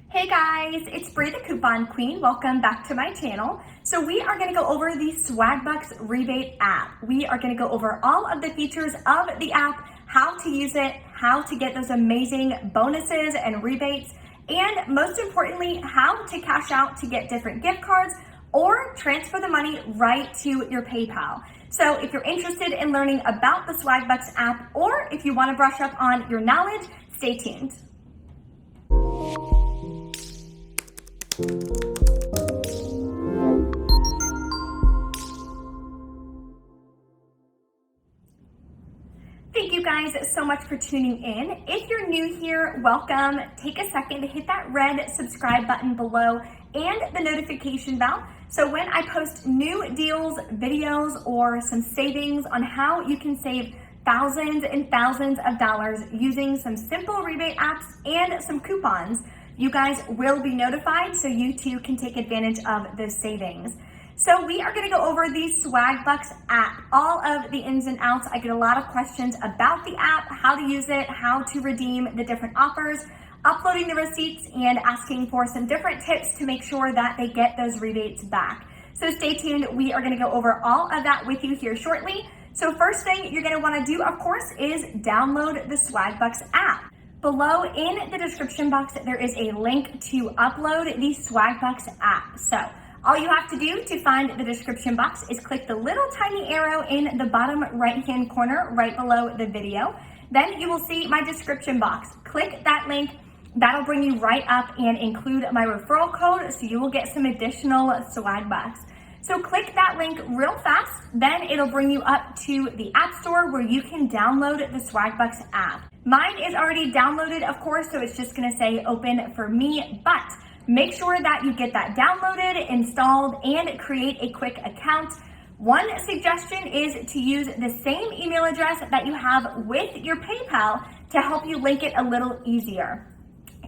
Hey guys, it's Brie the Coupon Queen. Welcome back to my channel. So we are going to go over the Swagbucks rebate app. We are going to go over all of the features of the app, how to use it, how to get those amazing bonuses and rebates, and most importantly, how to cash out to get different gift cards or transfer the money right to your PayPal. So if you're interested in learning about the Swagbucks app, or if you want to brush up on your knowledge, stay tuned. Thank you guys so much for tuning in. If you're new here, welcome. Take a second to hit that red subscribe button below and the notification bell. So when I post new deals, videos, or some savings on how you can save thousands and thousands of dollars using some simple rebate apps and some coupons, you guys will be notified so you too can take advantage of those savings. So we are gonna go over the Swagbucks app, all of the ins and outs. I get a lot of questions about the app, how to use it, how to redeem the different offers, uploading the receipts, and asking for some different tips to make sure that they get those rebates back. So stay tuned, we are gonna go over all of that with you here shortly. So first thing you're gonna wanna do, of course, is download the Swagbucks app. Below in the description box, there is a link to upload the Swagbucks app. So all you have to do to find the description box is click the little tiny arrow in the bottom right-hand corner right below the video. Then you will see my description box. Click that link. That'll bring you right up and include my referral code, so you will get some additional Swagbucks. So click that link real fast, then it'll bring you up to the App Store where you can download the Swagbucks app. Mine is already downloaded, of course, so it's just gonna say open for me, but make sure that you get that downloaded, installed, and create a quick account. One suggestion is to use the same email address that you have with your PayPal to help you link it a little easier.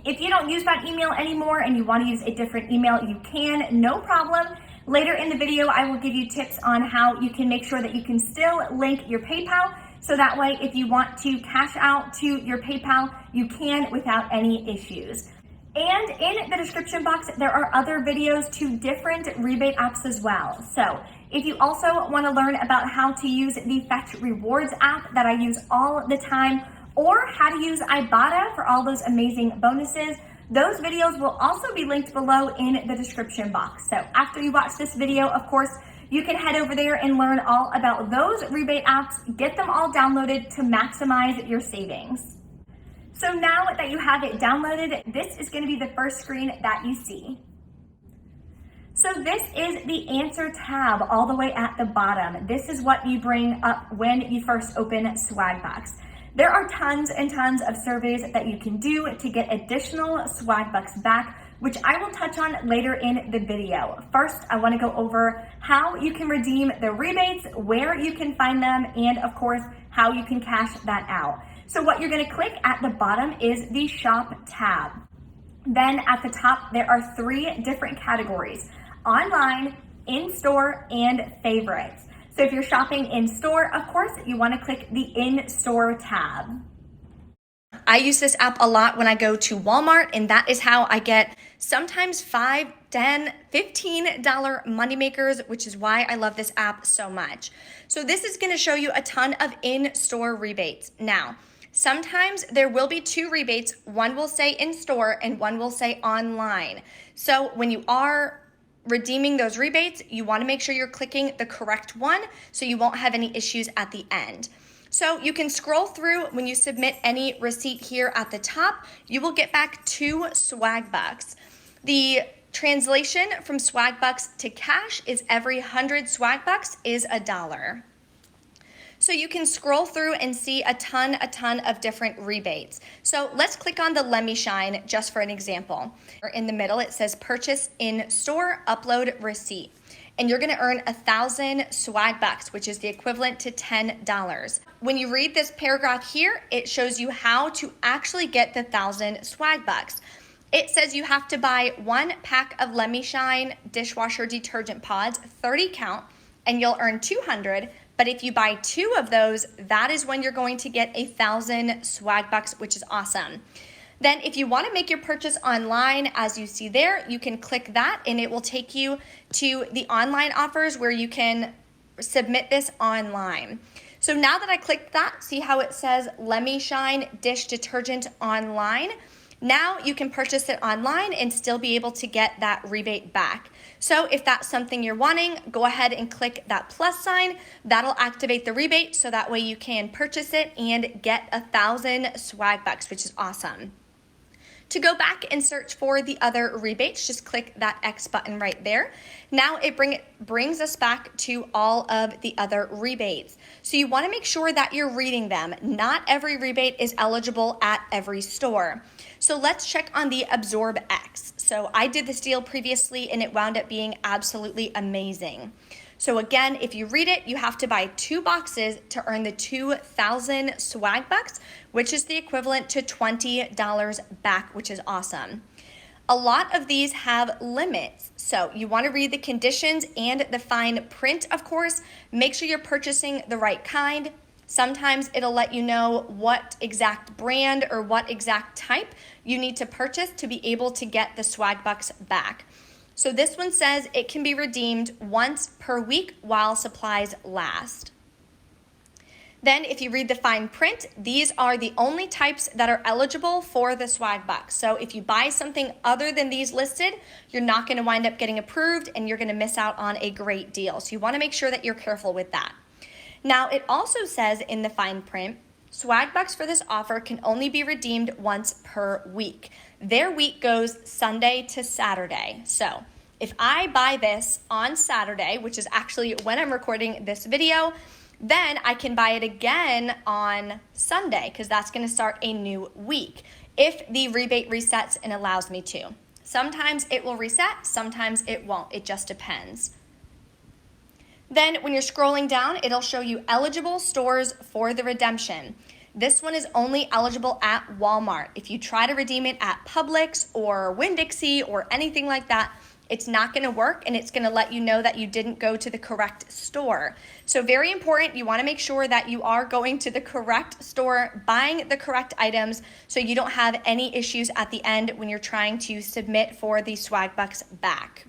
If you don't use that email anymore and you want to use a different email, you can, no problem. Later in the video, I will give you tips on how you can make sure that you can still link your PayPal, so that way if you want to cash out to your PayPal, you can without any issues. And in the description box, there are other videos to different rebate apps as well. So if you also want to learn about how to use the Fetch Rewards app that I use all the time, or how to use Ibotta for all those amazing bonuses, those videos will also be linked below in the description box. So after you watch this video, of course, you can head over there and learn all about those rebate apps, get them all downloaded to maximize your savings. So now that you have it downloaded, this is going to be the first screen that you see. So this is the answer tab all the way at the bottom. This is what you bring up when you first open Swagbucks. There are tons and tons of surveys that you can do to get additional Swagbucks back, which I will touch on later in the video. First, I want to go over how you can redeem the rebates, where you can find them, and of course, how you can cash that out. So what you're going to click at the bottom is the Shop tab. Then at the top, there are 3 different categories: online, in-store, and favorites. So if you're shopping in-store, of course, you want to click the In-Store tab. I use this app a lot when I go to Walmart, and that is how I get sometimes $5, $10, $15 money makers, which is why I love this app so much. So this is going to show you a ton of in-store rebates. Now, sometimes there will be 2 rebates. One will say in-store and one will say online. So when you are redeeming those rebates, you want to make sure you're clicking the correct one so you won't have any issues at the end. So you can scroll through. When you submit any receipt here at the top, you will get back 2 Swagbucks. The translation from Swagbucks to cash is every 100 Swagbucks is $1. So you can scroll through and see a ton of different rebates. So let's click on the Let Me Shine just for an example. In the middle, it says purchase in store, upload receipt. And you're gonna earn 1,000 Swagbucks, which is the equivalent to $10. When you read this paragraph here, it shows you how to actually get the 1,000 Swagbucks. It says you have to buy 1 pack of Let Me Shine dishwasher detergent pods, 30 count, and you'll earn 200. But if you buy 2 of those, that is when you're going to get 1,000 Swagbucks, which is awesome. Then if you want to make your purchase online, as you see there, you can click that and it will take you to the online offers where you can submit this online. So now that I clicked that, see how it says Lemmy Shine dish detergent online? Now you can purchase it online and still be able to get that rebate back. So if that's something you're wanting, go ahead and click that plus sign. That'll activate the rebate so that way you can purchase it and get 1,000 Swagbucks, which is awesome. To go back and search for the other rebates, just click that X button right there. Now it brings us back to all of the other rebates. So you want to make sure that you're reading them. Not every rebate is eligible at every store. So let's check on the Absorb X. So I did this deal previously and it wound up being absolutely amazing. So again, if you read it, you have to buy 2 boxes to earn the 2,000 Swagbucks, which is the equivalent to $20 back, which is awesome. A lot of these have limits, so you want to read the conditions and the fine print, of course. Make sure you're purchasing the right kind. Sometimes it'll let you know what exact brand or what exact type you need to purchase to be able to get the Swagbucks back. So this one says it can be redeemed once per week while supplies last. Then if you read the fine print, these are the only types that are eligible for the Swagbucks. So if you buy something other than these listed, you're not going to wind up getting approved and you're going to miss out on a great deal. So you want to make sure that you're careful with that. Now it also says in the fine print, Swagbucks for this offer can only be redeemed once per week. Their week goes Sunday to Saturday. So if I buy this on Saturday, which is actually when I'm recording this video, then I can buy it again on Sunday because that's going to start a new week if the rebate resets and allows me to. Sometimes it will reset, sometimes it won't. It just depends. Then when you're scrolling down, it'll show you eligible stores for the redemption. This one is only eligible at Walmart. If you try to redeem it at Publix or Winn-Dixie or anything like that, it's not going to work and it's going to let you know that you didn't go to the correct store. So very important, you want to make sure that you are going to the correct store, buying the correct items so you don't have any issues at the end when you're trying to submit for the Swagbucks back.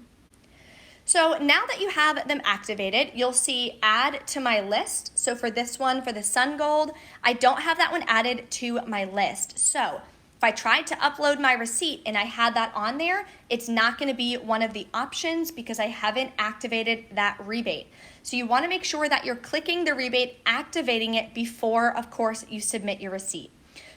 So now that you have them activated, you'll see add to my list. So for this one, for the Sun Gold, I don't have that one added to my list. So if I tried to upload my receipt and I had that on there, it's not going to be one of the options because I haven't activated that rebate. So you want to make sure that you're clicking the rebate, activating it before, of course, you submit your receipt.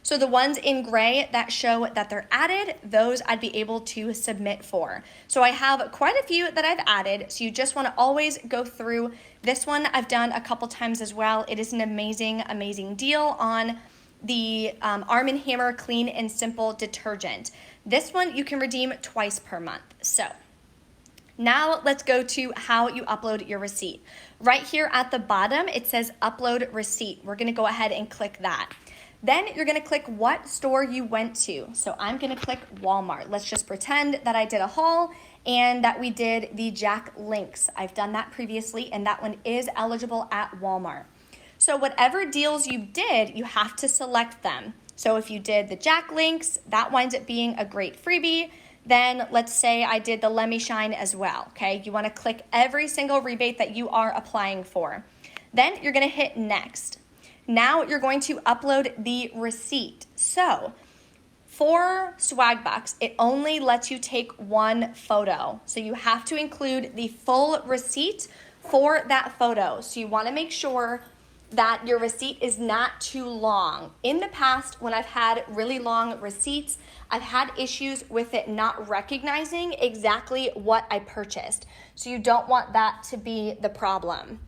So the ones in gray that show that they're added, those I'd be able to submit for. So I have quite a few that I've added, so you just want to always go through. This one I've done a couple times as well. It is an amazing, amazing deal on the Arm & Hammer Clean and Simple detergent. This one you can redeem twice per month. So now let's go to how you upload your receipt. Right here at the bottom, it says upload receipt. We're going to go ahead and click that. Then you're going to click what store you went to. So I'm going to click Walmart. Let's just pretend that I did a haul and that we did the Jack Links. I've done that previously and that one is eligible at Walmart. So whatever deals you did, you have to select them. So if you did the Jack Links, that winds up being a great freebie. Then let's say I did the Lemmy Shine as well, okay? You want to click every single rebate that you are applying for. Then you're going to hit next. Now you're going to upload the receipt. So for Swagbucks, it only lets you take one photo. So you have to include the full receipt for that photo. So you want to make sure that your receipt is not too long. In the past, when I've had really long receipts, I've had issues with it not recognizing exactly what I purchased. So you don't want that to be the problem.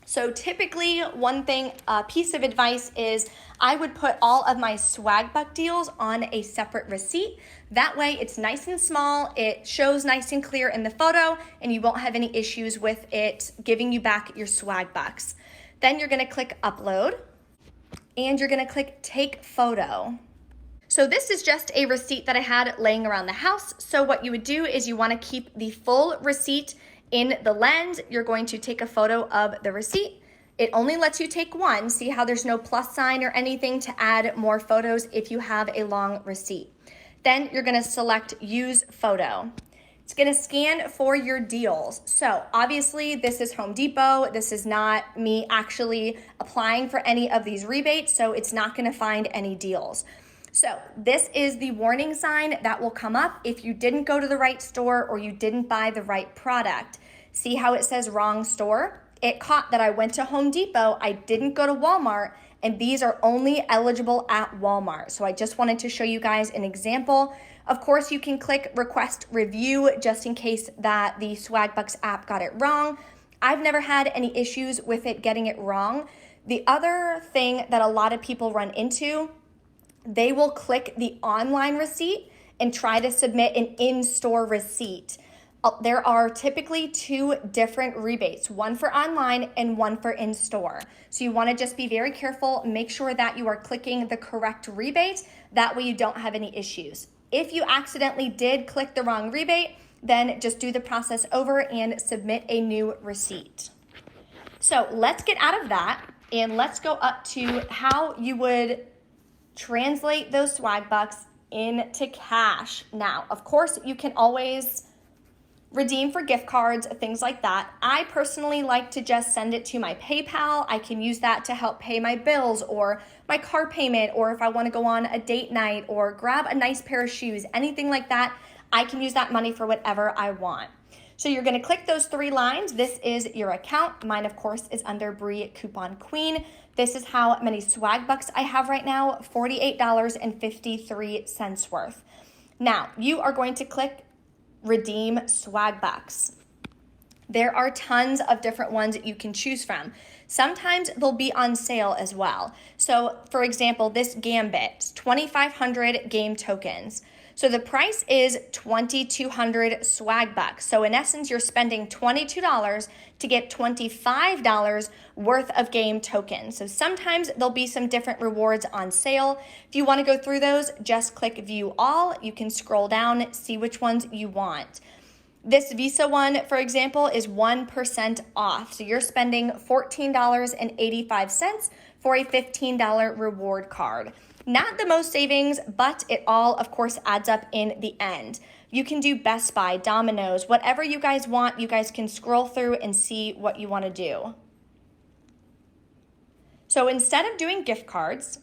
So typically, one thing, a piece of advice is I would put all of my Swagbuck deals on a separate receipt. That way it's nice and small, it shows nice and clear in the photo, and you won't have any issues with it giving you back your Swagbucks. Then you're gonna click upload, and you're gonna click take photo. So this is just a receipt that I had laying around the house. So what you would do is you wanna keep the full receipt in the lens. You're going to take a photo of the receipt. It only lets you take one. See how there's no plus sign or anything to add more photos if you have a long receipt. Then you're gonna select use photo. It's gonna scan for your deals. So obviously this is Home Depot. This is not me actually applying for any of these rebates, so it's not gonna find any deals. So this is the warning sign that will come up if you didn't go to the right store or you didn't buy the right product. See how it says wrong store? It caught that I went to Home Depot, I didn't go to Walmart, and these are only eligible at Walmart. So I just wanted to show you guys an example. Of course, you can click request review just in case that the Swagbucks app got it wrong. I've never had any issues with it getting it wrong. The other thing that a lot of people run into, they will click the online receipt and try to submit an in-store receipt. There are typically two different rebates, one for online and one for in-store. So you want to just be very careful, make sure that you are clicking the correct rebate. That way you don't have any issues. If you accidentally did click the wrong rebate, then just do the process over and submit a new receipt. So let's get out of that and let's go up to how you would translate those Swagbucks into cash. Now, of course, you can always redeem for gift cards, things like that. I personally like to just send it to my PayPal. I can use that to help pay my bills or my car payment, or if I want to go on a date night or grab a nice pair of shoes, anything like that, I can use that money for whatever I want. So you're going to click those three lines. This is your account. Mine, of course, is under Bree Coupon Queen. This is how many Swagbucks I have right now, $48.53 worth. Now, you are going to click redeem Swagbucks. There are tons of different ones that you can choose from. Sometimes they'll be on sale as well. So for example, this Gambit, 2,500 game tokens. So the price is 2,200 Swagbucks. So in essence, you're spending $22 to get $25 worth of game tokens. So sometimes there'll be some different rewards on sale. If you want to go through those, just click view all. You can scroll down, see which ones you want. This Visa one, for example, is 1% off. So you're spending $14.85 for a $15 reward card. Not the most savings, but it all, of course, adds up in the end. You can do Best Buy, Domino's, whatever you guys want. You guys can scroll through and see what you want to do. So instead of doing gift cards,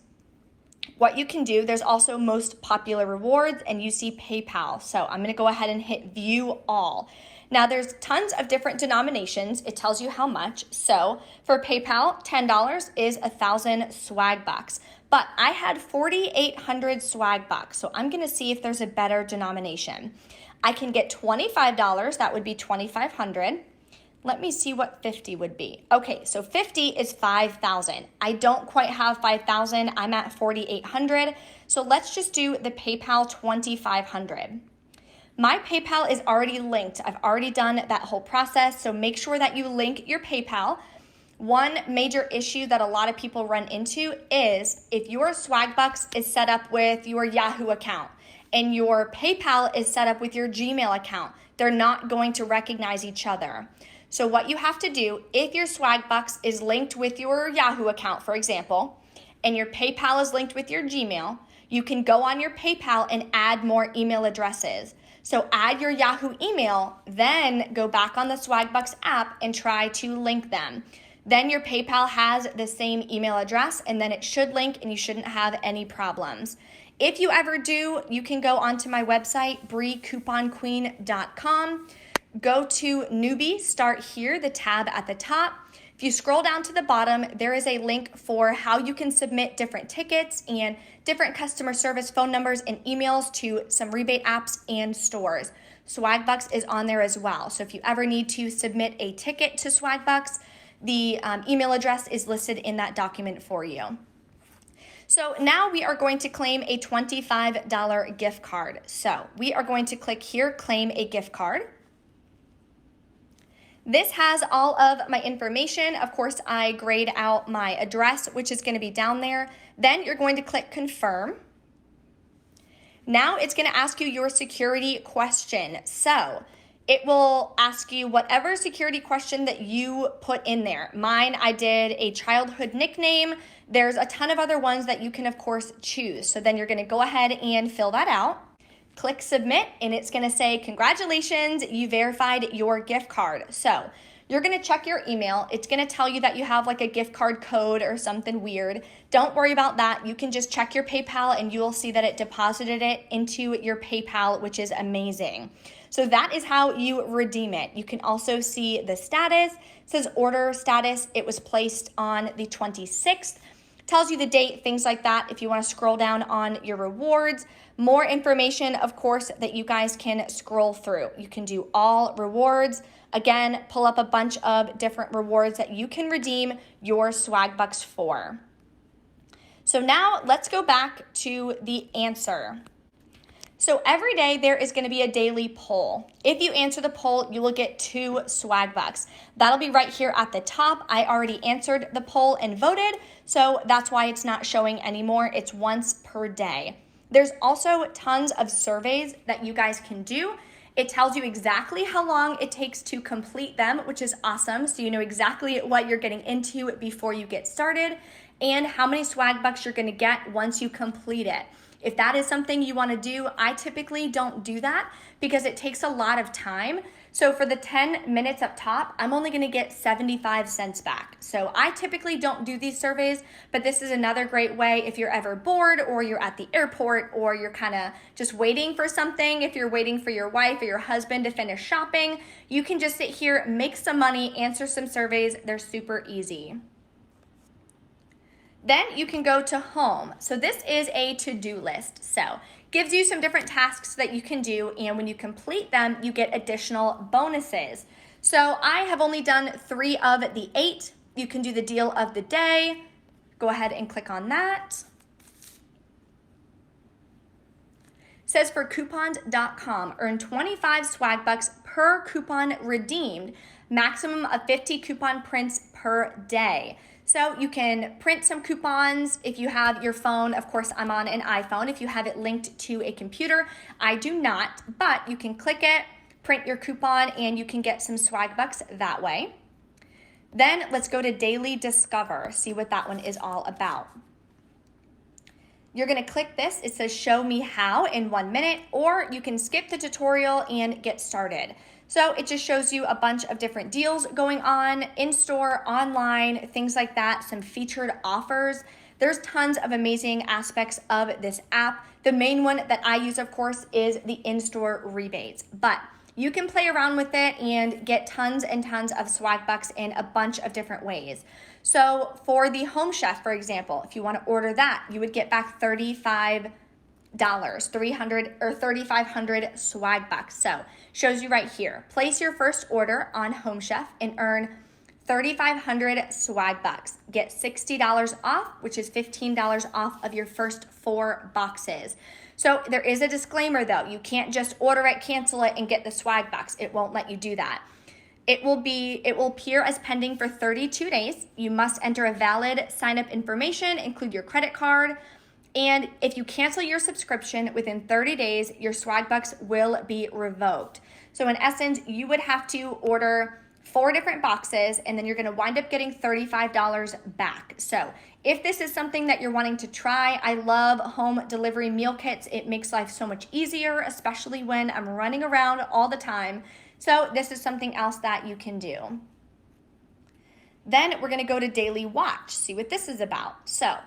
what you can do, there's also most popular rewards, and you see PayPal. So I'm going to go ahead and hit view all. Now there's tons of different denominations. It tells you how much. So for PayPal, $10 is 1,000 Swagbucks. But I had 4,800 Swagbucks, so I'm going to see if there's a better denomination. I can get $25, that would be 2,500. Let me see what 50 would be. Okay, so 50 is 5,000. I don't quite have 5,000, I'm at 4,800. So let's just do the PayPal 2,500. My PayPal is already linked. I've already done that whole process, so make sure that you link your PayPal. One major issue that a lot of people run into is if your Swagbucks is set up with your Yahoo account and your PayPal is set up with your Gmail account, they're not going to recognize each other. So what you have to do, if your Swagbucks is linked with your Yahoo account, for example, and your PayPal is linked with your Gmail, you can go on your PayPal and add more email addresses. So add your Yahoo email, then go back on the Swagbucks app and try to link them. Then your PayPal has the same email address, and then it should link and you shouldn't have any problems. If you ever do, you can go onto my website, breecouponqueen.com. Go to newbie, start here, the tab at the top. If you scroll down to the bottom, there is a link for how you can submit different tickets and different customer service phone numbers and emails to some rebate apps and stores. Swagbucks is on there as well. So if you ever need to submit a ticket to Swagbucks, the email address is listed in that document for you. So now we are going to claim a $25 gift card. So we are going to click here, claim a gift card. This has all of my information. Of course, I grayed out my address, which is going to be down there. Then you're going to click confirm. Now it's going to ask you your security question. So it will ask you whatever security question that you put in there. Mine, I did a childhood nickname. There's a ton of other ones that you can, of course, choose. So then you're going to go ahead and fill that out. click submit, and it's gonna say, congratulations, you verified your gift card. So you're gonna check your email. It's gonna tell you that you have like a gift card code or something weird. Don't worry about that. You can just check your PayPal and you will see that it deposited it into your PayPal, which is amazing. So that is how you redeem it. You can also see the status. It says order status. It was placed on the 26th. Tells you the date, things like that. If you want to scroll down on your rewards, more information, of course, that you guys can scroll through. You can do all rewards. Again, pull up a bunch of different rewards that you can redeem your Swagbucks for. So now let's go back to the answer. So every day there is going to be a daily poll. If you answer the poll, you will get 2 Swagbucks. That'll be right here at the top. I already answered the poll and voted, so that's why it's not showing anymore. It's once per day. There's also tons of surveys that you guys can do. It tells you exactly how long it takes to complete them, which is awesome. So you know exactly what you're getting into before you get started and how many Swagbucks you're going to get once you complete it. If that is something you want to do, I typically don't do that because it takes a lot of time. So for the 10 minutes up top, I'm only going to get 75 cents back. So I typically don't do these surveys, but this is another great way if you're ever bored or you're at the airport or you're kind of just waiting for something. If you're waiting for your wife or your husband to finish shopping, you can just sit here, make some money, answer some surveys. They're super easy. Then you can go to home. So this is a to-do list. So gives you some different tasks that you can do, and when you complete them, you get additional bonuses. So I have only done 3 of the 8. You can do the deal of the day. Go ahead and click on that. It says for coupons.com, earn 25 Swagbucks per coupon redeemed, maximum of 50 coupon prints per day. So you can print some coupons if you have your phone. Of course, I'm on an iPhone. If you have it linked to a computer, I do not, but you can click it, print your coupon, and you can get some Swagbucks that way. Then let's go to Daily Discover, see what that one is all about. You're gonna click this. It says show me how in 1 minute, or you can skip the tutorial and get started. So it just shows you a bunch of different deals going on in-store, online, things like that, some featured offers. There's tons of amazing aspects of this app. The main one that I use, of course, is the in-store rebates, but you can play around with it and get tons and tons of Swagbucks in a bunch of different ways. So for the Home Chef, for example, if you want to order that, you would get back $3,500 Swagbucks. So shows you right here. Place your first order on Home Chef and earn 3,500 Swagbucks. Get $60 off, which is $15 off of your first 4 boxes. So there is a disclaimer though. You can't just order it, cancel it, and get the Swagbucks. It won't let you do that. It will appear as pending for 32 days. You must enter a valid sign-up information, include your credit card, and if you cancel your subscription within 30 days, your Swagbucks will be revoked. So in essence, you would have to order 4 different boxes, and then you're gonna wind up getting $35 back. So if this is something that you're wanting to try, I love home delivery meal kits. It makes life so much easier, especially when I'm running around all the time. So this is something else that you can do. Then we're gonna go to Daily Watch, see what this is about. So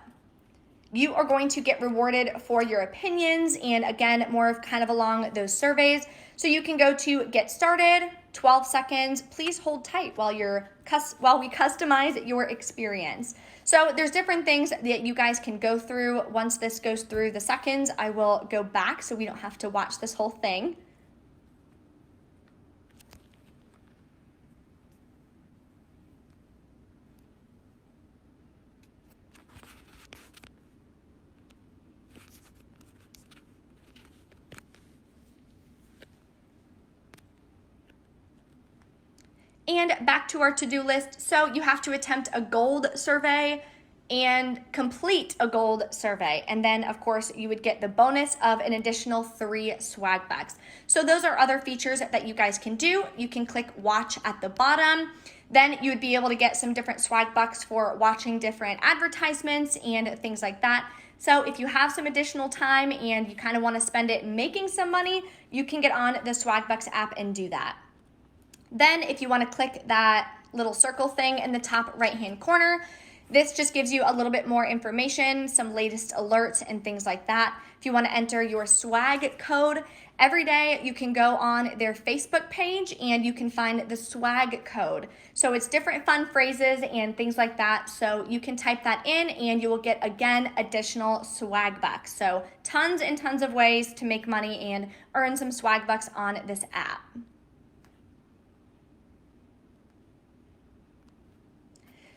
you are going to get rewarded for your opinions, and again, more of kind of along those surveys. So you can go to get started, 12 seconds. Please hold tight while we customize your experience. So there's different things that you guys can go through. Once this goes through the seconds, I will go back so we don't have to watch this whole thing. And back to our to-do list. So you have to attempt a gold survey and complete a gold survey. And then of course you would get the bonus of an additional 3 Swagbucks. So those are other features that you guys can do. You can click watch at the bottom. Then you would be able to get some different Swagbucks for watching different advertisements and things like that. So if you have some additional time and you kind of want to spend it making some money, you can get on the Swagbucks app and do that. Then if you want to click that little circle thing in the top right-hand corner, this just gives you a little bit more information, some latest alerts and things like that. If you want to enter your swag code, every day you can go on their Facebook page and you can find the swag code. So it's different fun phrases and things like that. So you can type that in and you will get, again, additional Swagbucks. So tons and tons of ways to make money and earn some Swagbucks on this app.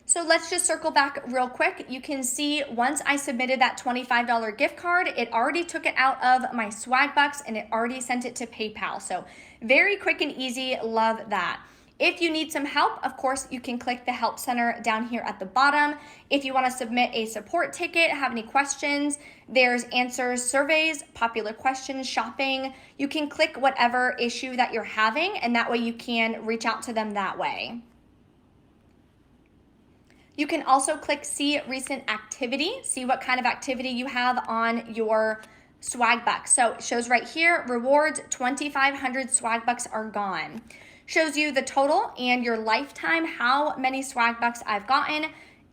So let's just circle back real quick. You can see once I submitted that $25 gift card, it already took it out of my Swagbucks and it already sent it to PayPal. So very quick and easy, love that. If you need some help, of course, you can click the help center down here at the bottom. If you want to submit a support ticket, have any questions, there's answers, surveys, popular questions, shopping. You can click whatever issue that you're having and that way you can reach out to them that way. You can also click see recent activity, see what kind of activity you have on your Swagbucks. So it shows right here, rewards, 2,500 Swagbucks are gone. Shows you the total and your lifetime, how many Swagbucks I've gotten,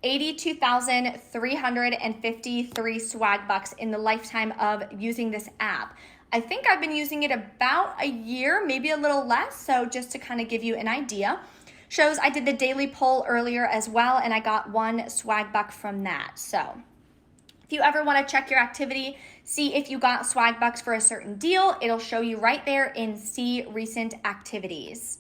82,353 Swagbucks in the lifetime of using this app. I think I've been using it about a year, maybe a little less, so just to kind of give you an idea. Shows I did the daily poll earlier as well, and I got 1 Swagbuck from that. So if you ever want to check your activity, see if you got Swagbucks for a certain deal, it'll show you right there in see recent activities.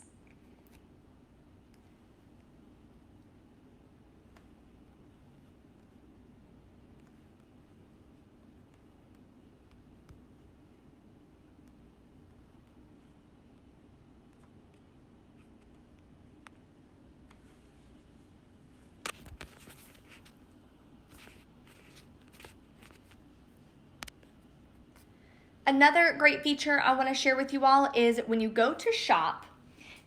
Another great feature I want to share with you all is when you go to shop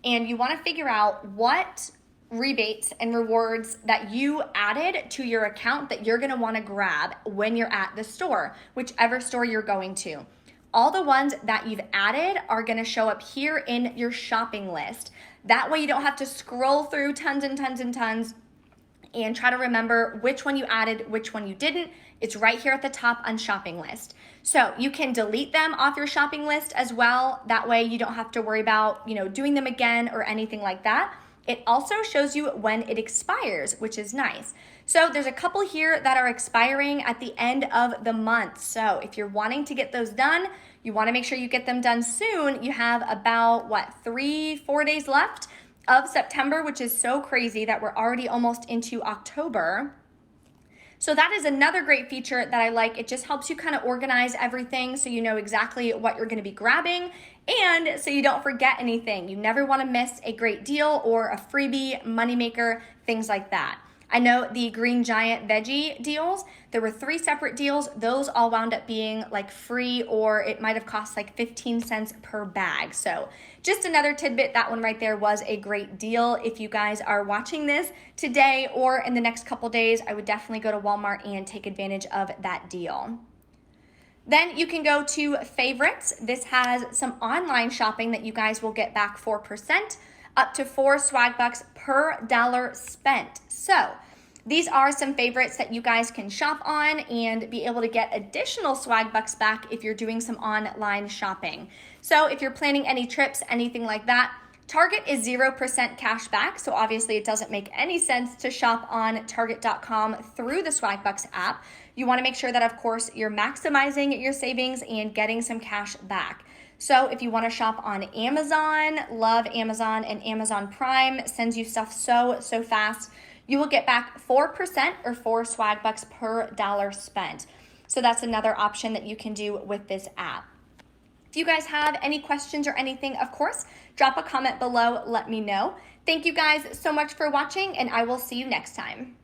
and you want to figure out what rebates and rewards that you added to your account that you're going to want to grab when you're at the store, whichever store you're going to. All the ones that you've added are going to show up here in your shopping list. That way you don't have to scroll through tons and tons and tons and try to remember which one you added, which one you didn't. It's right here at the top on shopping list. So you can delete them off your shopping list as well. That way you don't have to worry about, doing them again or anything like that. It also shows you when it expires, which is nice. So there's a couple here that are expiring at the end of the month. So if you're wanting to get those done, you want to make sure you get them done soon. You have about 3-4 days left of September, which is so crazy that we're already almost into October. So that is another great feature that I like. It just helps you kind of organize everything so you know exactly what you're going to be grabbing and so you don't forget anything. You never want to miss a great deal or a freebie, moneymaker, things like that. I know the Green Giant veggie deals, there were 3 separate deals. Those all wound up being free, or it might have cost 15 cents per bag. So just another tidbit, that one right there was a great deal. If you guys are watching this today or in the next couple days, I would definitely go to Walmart and take advantage of that deal. Then you can go to favorites. This has some online shopping that you guys will get back 4%. Up to 4 Swagbucks per dollar spent. So these are some favorites that you guys can shop on and be able to get additional Swagbucks back if you're doing some online shopping. So if you're planning any trips, anything like that, Target is 0% cash back. So obviously it doesn't make any sense to shop on Target.com through the Swagbucks app. You want to make sure that, of course, you're maximizing your savings and getting some cash back. So if you want to shop on Amazon, love Amazon, and Amazon Prime sends you stuff so fast, you will get back 4% or 4 Swagbucks per dollar spent. So that's another option that you can do with this app. If you guys have any questions or anything, of course, drop a comment below, let me know. Thank you guys so much for watching, and I will see you next time.